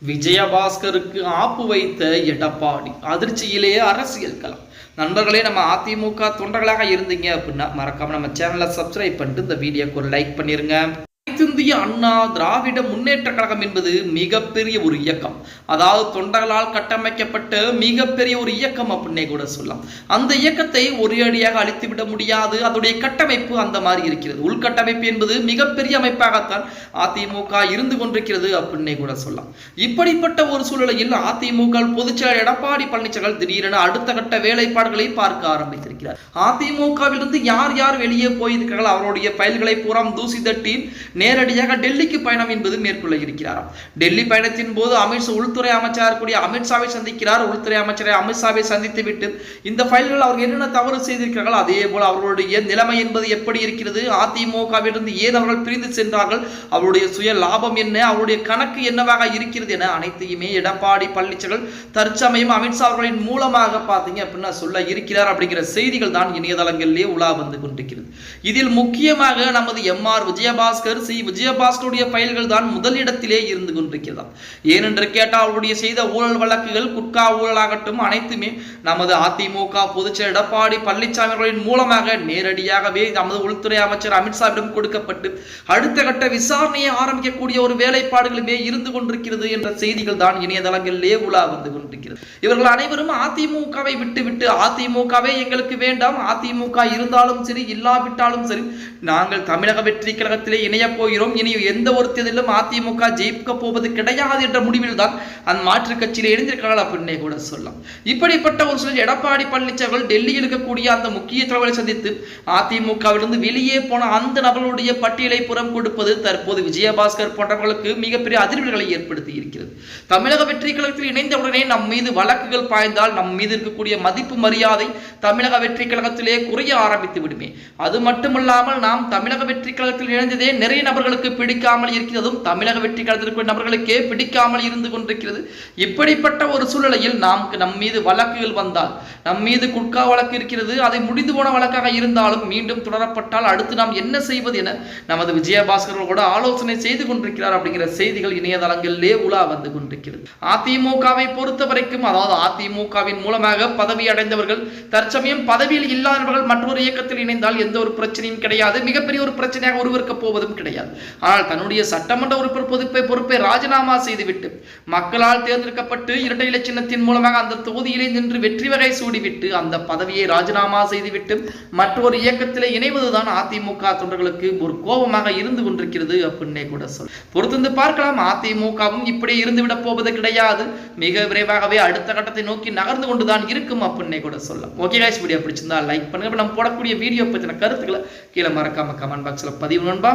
விஜயபாஸ்கருக்கு ஆப்பு வைத்த எடப்பாடி அதிர்ச்சியிலே அரசியல் களம். நண்பர்களே, நம்ம அதிமுக தொண்டர்களாக இருந்தீங்க அப்படின்னா மறக்காம நம்ம சேனலை சப்ஸ்கிரைப் பண்ணிட்டு இந்த வீடியோக்கு ஒரு லைக் பண்ணிருங்க. இந்திய அண்ணா திராவிட முன்னேற்ற கழகம் என்பது மிகப்பெரிய ஒரு இயக்கம். அதாவது தொண்டர்களால் கட்டமைக்கப்பட்ட மிகப்பெரிய ஒரு இயக்கம் அப்படின்னே கூட சொல்லலாம். அந்த இயக்கத்தை ஒரேடியாக அழித்து விட முடியாது. அதோடைய கட்டமைப்பு அந்த மாதிரி இருக்கிறது. உள்கட்டமைப்பு என்பது மிகப்பெரிய அமைப்பாகத்தான் அதிமுக இருந்து கொண்டிருக்கிறது அப்படின்னே கூட சொல்லலாம். இப்படிப்பட்ட ஒரு சூழலில் அதிமுக பொதுச்செயலாளர் எடப்பாடி பழனிசாமி திடீரென அடுத்த கட்ட வேலைப்பாடுகளை பார்க்க ஆரம்பித்திருக்கிறார். அதிமுகவிலிருந்து யார் யார் வெளியே போயிருக்கிறார்கள், அவருடைய பயில்களை பூரா தூசி தட்டி நேரடியாக டெல்லிக்கு பயணம் என்பது மேற்கொள்ள இருக்கிறார். டெல்லி பயணத்தின் போது உள்துறை அமைச்சர் கூடிய அமித்ஷாவை சந்திக்கிறார். உள்துறை அமைச்சரை அமித்ஷாவை சந்தித்து விட்டு இந்த ஃபைல்கள் அவர்கள் என்னென்ன தவறு செய்திருக்கிறார்கள், அதே போல அவர்களுடைய நிலைமை என்பது எப்படி இருக்கிறது, அதிமுகவிலிருந்து ஏன் அவர்கள் பிரிந்து சென்றார்கள், அவருடைய சுய லாபம் என்ன, அவருடைய கணக்கு என்னவாக இருக்கிறது என அனைத்தையுமே எடப்பாடி பழனிசாமி தற்சமயம் அமித்ஷா அவர்களின் மூலமாக பார்த்தீங்க அப்படின்னா சொல்ல இருக்கிறார். அப்படிங்கிற செய்திகள் தான் இணையதளங்களிலே உலா வந்து கொண்டிருக்கிறது. இதில் முக்கியமாக நமது எம்ஆர் விஜயபாஸ்கர் விஜயபாஸ்கருடைய பயில்கள் தான் முதலிடத்திலே இருந்து கொண்டிருக்கிறது. ஏனென்று கேட்டால் அவருடைய செய்த ஊழல் வழக்குகள், குட்கா ஊழலாகட்டும், அனைத்துமே நமது அதிமுக பொதுச்செயலாளர் எடப்பாடி பழனிசாமி அவர்களின் மூலமாக நேரடியாகவே நமது உள்துறை அமைச்சர் அமித்ஷாவிடம் கொடுக்கப்பட்டு அடுத்த கட்ட விசாரணையை ஆரம்பிக்கக்கூடிய ஒரு வேலைப்பாடுகளுமே இருந்து கொண்டிருக்கிறது என்ற செய்திகள் தான் இணையதளங்களிலே உலா வந்து கொண்டிருக்கிறது. இவர்கள் அனைவரும் அதிமுகவை விட்டுவிட்டு அதிமுகவே எங்களுக்கு வேண்டாம், அதிமுக இருந்தாலும் சரி இல்லாவிட்டாலும் சரி நாங்கள் தமிழக வெற்றி கழகத்திலே இணைய போகிறோம், இனி எந்த ஒரு தேர்தலிலும் அதிமுக ஜெயிக்க போவது கிடையாது என்ற முடிவில் தான் அந்த மாற்று கட்சியில் இணைந்திருக்கிறார்கள் அப்படின்னே கூட சொல்லலாம். இப்படிப்பட்ட ஒரு சூழல் எடப்பாடி பழனிசாமி டெல்லியில் இருக்கக்கூடிய அந்த முக்கிய தலைவரை சந்தித்து அதிமுகவிலிருந்து வெளியே போன அந்த நபர்களுடைய பட்டியலை புறம் கொடுப்பது தற்போது விஜயபாஸ்கர் போன்றவர்களுக்கு மிகப்பெரிய அதிர்வுகளை ஏற்படுத்தி இருக்கிறது. தமிழக வெற்றி கழகத்தில் இணைந்தவுடனே நம் மீது வழக்குகள் பாய்ந்தால் நம் மீது இருக்கக்கூடிய மதிப்பு மரியாதை தமிழக வெற்றி கழகத்திலே குறைய ஆரம்பித்து விடுமே. அது மட்டுமல்லாமல் நாம் தமிழக வெற்றி கழகத்தில் இணைந்ததே நிறைய நபர்களுக்கு பிடிக்காமல் இருக்கிறதும் தமிழக வெற்றி கழகத்திற்கு நபர்களுக்கே பிடிக்காமல் இருந்து கொண்டிருக்கிறது. இப்படிப்பட்ட ஒரு சூழ்நிலையில் நம் மீது வழக்குகள் வந்தால், நம் மீது குட்கா வழக்கு இருக்கிறது, அதை முடிந்து போன வழக்காக இருந்தாலும் மீண்டும் தொடரப்பட்டால் அடுத்து நாம் என்ன செய்வது என நமது விஜயபாஸ்கர் கூட ஆலோசனை செய்து கொண்டிருக்கிறார். அப்படிங்கிற செய்திகள் இணையதளங்களிலே உலா வந்து கொண்டிருக்கிறது. அதிமுகவை பொறுத்த வரைக்கும், அதாவது அதிமுகவின் மூலமாக பதவி அடைந்தவர்கள் தற்சமயம் பதவியில் இல்லாதவர்கள் மற்றொரு இயக்கத்தில் இணைந்தால் எந்த ஒரு பிரச்சனையும் கிடையாது, மிகப்பெரிய ஒரு பிரச்சனையாக உருவெடுக்க போவதும் கிடையாது. ஆனால் தன்னுடைய சட்டமன்ற உறுப்பினர் பொறுப்பை ராஜினாமா செய்துவிட்டு மக்களால் தேர்ந்தெடுக்கப்பட்டு இரட்டை இலை சின்னத்தின் மூலமாக அந்த தொகுதியிலே நின்று வெற்றி வகை சூடிவிட்டு அந்த பதவியை ராஜினாமா செய்துவிட்டு மற்றொரு இயக்கத்திலே இணைவதுதான் அதிமுக தொண்டர்களுக்கு ஒரு கோபமாக இருந்து கொண்டிருக்கிறது அப்படின்னே கூட சொல். பொறுத்திருந்து பார்க்கலாம். அதிமுகவும் இப்படி இருந்து விட போவது கிடையாது, மிக விரைவாகவே அடுத்த கட்டத்தை நோக்கி நகர்ந்து கொண்டுதான் இருக்கும் அப்படின்னே கூட சொல்லலாம். ஓகே கைஸ், வீடியோ பிடிச்சிருந்தா லைக் பண்ணுங்க. நம்ம போடக்கூடிய வீடியோ பற்றின கருத்துக்களை கீழே மறக்காம கமெண்ட் பாக்ஸ்ல பதிவு நண்பா.